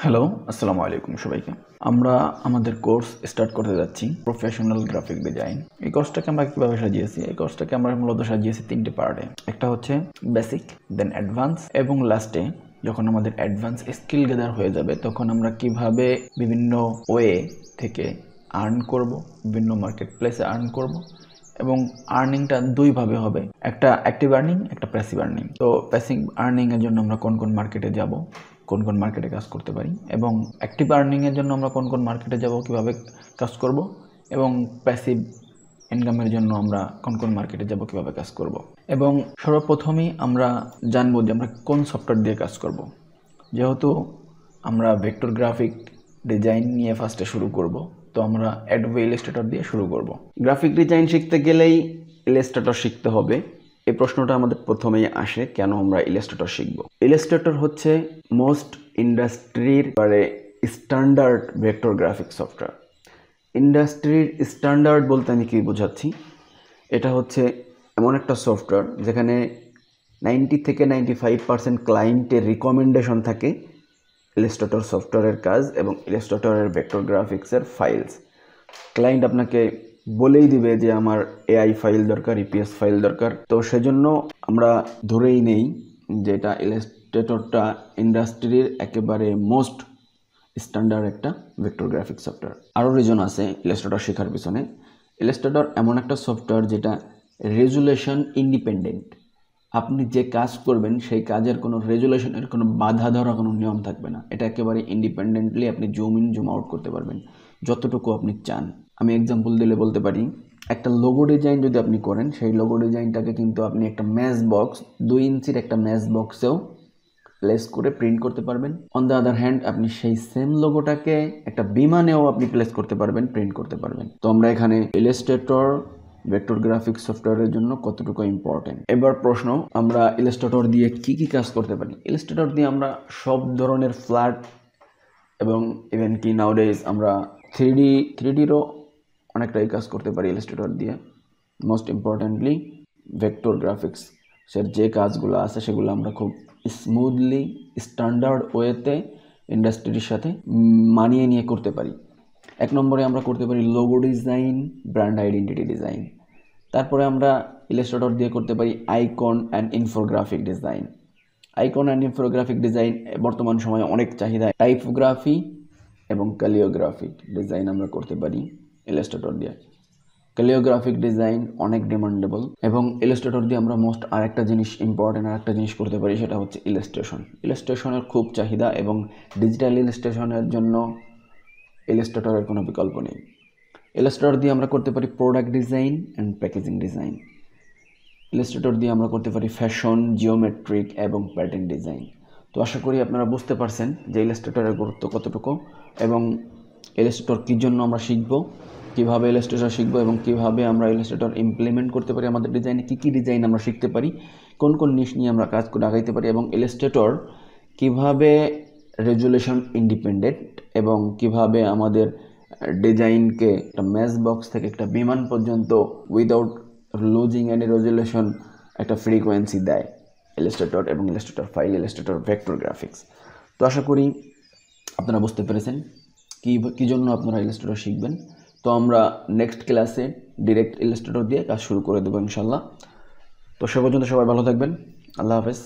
Hello, আসসালামু আলাইকুম সবাইকে। আমরা আমাদের কোর্স স্টার্ট করতে যাচ্ছি প্রফেশনাল গ্রাফিক ডিজাইন। এই কোর্সটাকে আমরা কিভাবে সাজিয়েছি? এই কোর্সটাকে আমরা মূলত সাজিয়েছি তিনটে পার্টে। একটা হচ্ছে বেসিক, দেন অ্যাডভান্স এবং লাস্টে যখন আমাদের অ্যাডভান্স স্কিল গেদার হয়ে যাবে তখন আমরা কিভাবে বিভিন্ন ওয়ে থেকে আর্ন করব, বিভিন্ন মার্কেট প্লেসে আর্ন করব এবং আর্নিংটা দুইভাবে হবে, একটা অ্যাক্টিভ আর্নিং, একটা প্যাসিভ আর্নিং। তো প্যাসিভ আর্নিংয়ের জন্য আমরা কোন কোন মার্কেটে যাব, কোন কোন মার্কেটে কাজ করতে পারি, এবং অ্যাক্টিভ আর্নিংয়ের জন্য আমরা কোন কোন মার্কেটে যাব, কিভাবে কাজ করব, এবং প্যাসিভ ইনকামের জন্য আমরা কোন কোন মার্কেটে যাব, কিভাবে কাজ করব। এবং সর্বপ্রথমেই আমরা জানবো যে আমরা কোন সফটওয়্যার দিয়ে কাজ করব। যেহেতু আমরা ভেক্টর গ্রাফিক ডিজাইন নিয়ে ফার্স্টে শুরু করব, তো আমরা অ্যাডোবি ইলাস্ট্রেটর দিয়ে শুরু করব। গ্রাফিক ডিজাইন শিখতে গেলেই ইলাস্ট্রেটর শিখতে হবে, এই প্রশ্নটা আমাদের প্রথমেই আসে, কেন আমরা ইলাস্ট্রেটর শিখব। ইলাস্ট্রেটর হচ্ছে মোস্ট ইন্ডাস্ট্রির স্ট্যান্ডার্ড ভেক্টর গ্রাফিক সফটওয়্যার। ইন্ডাস্ট্রির স্ট্যান্ডার্ড বলতে আমি কি বোঝাচ্ছি, এটা হচ্ছে এমন একটা সফটওয়্যার যেখানে 90 থেকে 95% ক্লায়েন্টের রিকমেন্ডেশন থাকে ইলাস্ট্রেটর সফটওয়্যারের কাজ এবং ইলাস্ট্রেটরের ভেক্টর গ্রাফিক্সের ফাইলস। ক্লায়েন্ট আপনাকে বলেই দিবে যে আমার এআই ফাইল দরকার, ইপিএস ফাইল দরকার। তো সেজন্য আমরা ধরেই নেই যে এটা ইলাস্ট্রেটরটা ইন্ডাস্ট্রির একেবারে মোস্ট স্ট্যান্ডার্ড একটা ভেক্টর গ্রাফিক সফটওয়্যার। আরও রিজন আছে ইলাস্ট্রেটর শেখার পিছনে। ইলাস্ট্রেটর এমন একটা সফটওয়্যার যেটা রেজুলেশন ইন্ডিপেন্ডেন্ট। আপনি যে কাজ করবেন সেই কাজের কোনো রেজুলেশনের কোনো বাধা ধরা কোনো নিয়ম থাকবে না। এটা একেবারে ইন্ডিপেন্ডেন্টলি আপনি জুম ইন জুম আউট করতে পারবেন যতটুকু আপনি চান। আমি এক্সাম্পল দিলে বলতে পারি, একটা লোগো ডিজাইন যদি আপনি করেন, সেই লোগো ডিজাইনটাকে কিন্তু আপনি একটা ম্যাচ বক্স, 2 ইঞ্চির একটা ম্যাচ বক্সেও প্লেস করে প্রিন্ট করতে পারবেন। অন দ্য আদার হ্যান্ড আপনি সেই সেম লোগোটাকে একটা বিমানেও আপনি প্লেস করতে পারবেন, প্রিন্ট করতে পারবেন। তো আমরা এখানে ইলাস্ট্রেটর ভেক্টর গ্রাফিক্স সফটওয়্যারের জন্য কতটুকু ইম্পর্টেন্ট। এবার প্রশ্ন, আমরা ইলাস্ট্রেটর দিয়ে কি কি কাজ করতে পারি? ইলাস্ট্রেটর দিয়ে আমরা সব ধরনের ফ্ল্যাট এবং ইভেন কি নাউডেজ আমরা 3Dরও অনেকটাই কাজ করতে পারি ইলাস্ট্রেটর দিয়ে। মোস্ট ইম্পর্টেন্টলি ভেক্টর গ্রাফিক্সের যে কাজগুলো আছে সেগুলো আমরা খুব স্মুথলি স্ট্যান্ডার্ড ওয়েতে ইন্ডাস্ট্রির সাথে মানিয়ে নিয়ে করতে পারি। 1 নম্বরে আমরা করতে পারি logo design, brand identity design. তারপরে আমরা ইলাস্ট্রেটর দিয়ে করতে পারি icon and infographic design. Icon and infographic design বর্তমান সময়ে অনেক চাহিদা। টাইপোগ্রাফি এবং ক্যালিওগ্রাফিক ডিজাইন আমরা করতে পারি ইলাস্ট্রেটর দিয়ে। ক্যালিওগ্রাফিক ডিজাইন অনেক ডিমান্ডেবল। এবং ইলাস্ট্রেটর দিয়ে আমরা মোস্ট আরেকটা জিনিস করতে পারি, সেটা হচ্ছে ইলাস্ট্রেশন। ইলাস্ট্রেশনের খুব চাহিদা এবং ডিজিটাল ইলাস্ট্রেশনের জন্য ইলাস্ট্রেটরের কোনো বিকল্প নেই। ইলাস্ট্রেটর দিয়ে আমরা করতে পারি product design and packaging design. Illustrator দিয়ে আমরা করতে পারি ফ্যাশন, জিওমেট্রিক এবং প্যাটার্ন ডিজাইন। তো আশা করি আপনারা বুঝতে পারছেন যে ইলাস্ট্রেটরের গুরুত্ব কতটুকু এবং ইলাস্ট্রেটর কী জন্য আমরা শিখব, কীভাবে ইলাস্ট্রেটর শিখব এবং কীভাবে আমরা ইলাস্ট্রেটর ইমপ্লিমেন্ট করতে পারি আমাদের ডিজাইনে, কী কী ডিজাইন আমরা শিখতে পারি, কোন কোন নিশ নিয়ে আমরা কাজ করে আগাইতে পারি, এবং ইলাস্ট্রেটর কীভাবে রেজুলেশন ইন্ডিপেন্ডেন্ট এবং কিভাবে আমাদের ডিজাইনকে একটা ম্যাচ বক্স থেকে একটা বিমান পর্যন্ত উইদাউট লুজিং এনি রেজুলেশন একটা ফ্রিকোয়েন্সি দেয় ইলাস্ট্রেটর এবং Illustrator file, Illustrator vector graphics. তো আশা করি আপনারা বুঝতে পেরেছেন কী জন্য আপনারা ইলাস্ট্রেটর শিখবেন। তো আমরা নেক্সট ক্লাসে ডিরেক্ট ইলাস্ট্রেটর দিয়ে কাজ শুরু করে দেবো ইনশাল্লাহ। তো সে পর্যন্ত সবাই ভালো থাকবেন। আল্লাহ হাফেজ।